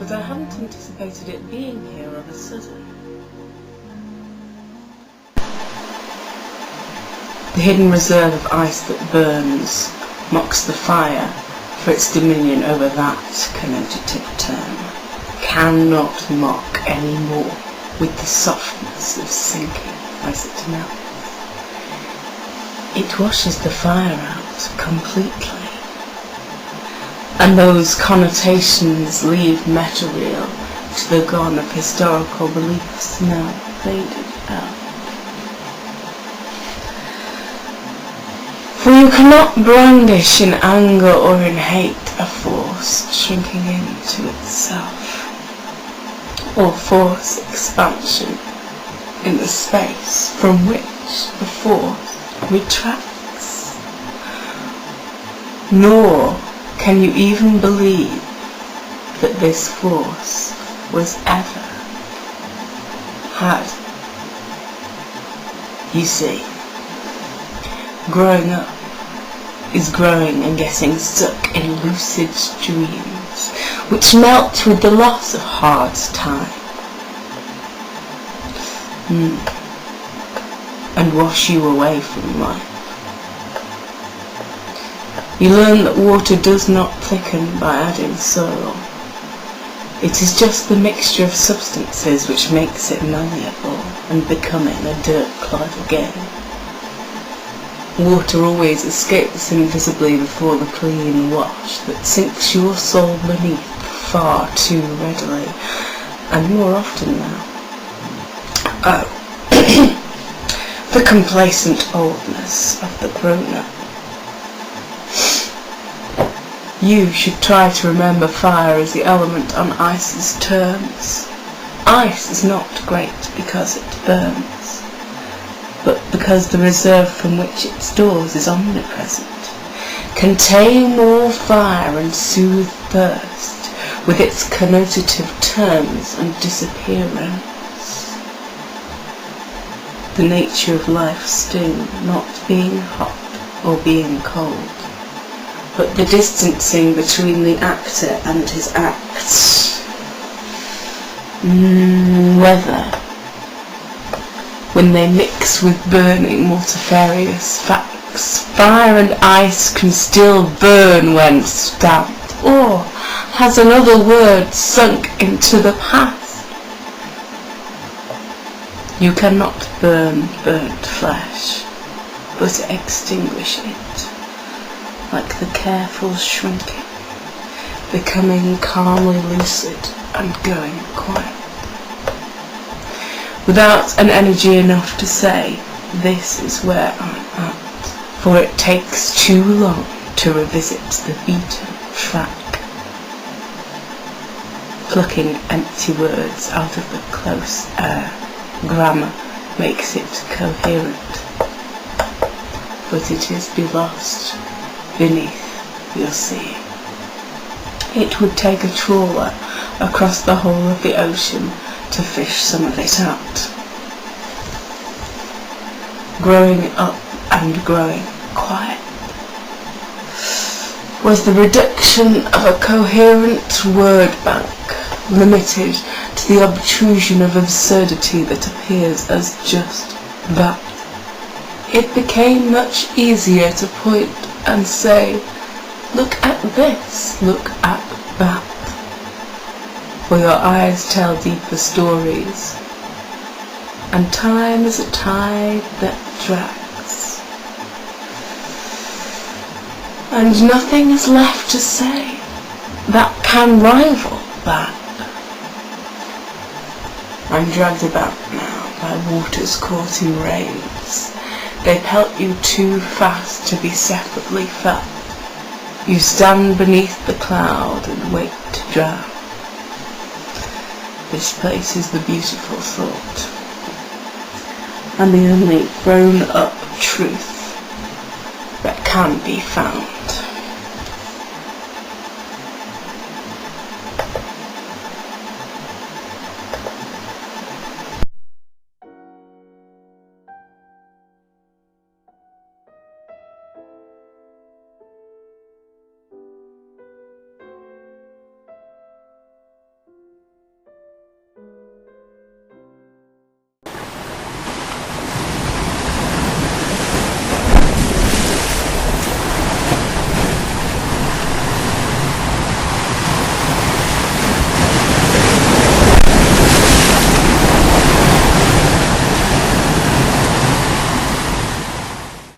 but I hadn't anticipated it being here of a sudden. The hidden reserve of ice that burns mocks the fire for its dominion over that connotative term, cannot mock any more with the softness of sinking as it melts. It washes the fire out completely, and those connotations leave material to the gone of historical beliefs now faded out. For you cannot brandish in anger or in hate a force shrinking into itself, or force expansion in the space from which the force retracts. Nor can you even believe that this force was ever had. You see, growing up is growing and getting stuck in lucid dreams, which melt with the loss of hard time, and wash you away from life. You learn that water does not thicken by adding soil. It is just the mixture of substances which makes it malleable and becoming a dirt clod again. Water always escapes invisibly before the clean wash that sinks your soul beneath far too readily, and more often now. The complacent oldness of the grown-up. You should try to remember fire as the element on ice's terms. Ice is not great because it burns, but because the reserve from which it stores is omnipresent. Contain all fire and soothe thirst with its connotative terms and disappearance. The nature of life's sting not being hot or being cold, but the distancing between the actor and his acts. Weather, when they mix with burning multifarious facts. Fire and ice can still burn when stamped, or has another word sunk into the past. You cannot burn burnt flesh, but extinguish it, like the careful shrinking, becoming calmly lucid and going quiet, without an energy enough to say, this is where I'm at, for it takes too long to revisit the beaten track. Plucking empty words out of the close air, grammar makes it coherent, but it is be lost beneath your sea. It would take a trawler across the whole of the ocean to fish some of it out. Growing up and growing quiet was the reduction of a coherent word bank, limited to the obtrusion of absurdity that appears as just that. It became much easier to point and say, look at this, look at that, for your eyes tell deeper stories, and time is a tide that drags, and nothing is left to say that can rival that. I'm dragged about now by waters caught in rains. They pelt you too fast to be separately felt. You stand beneath the cloud and wait to drown. This place is the beautiful thought, and the only grown-up truth that can be found.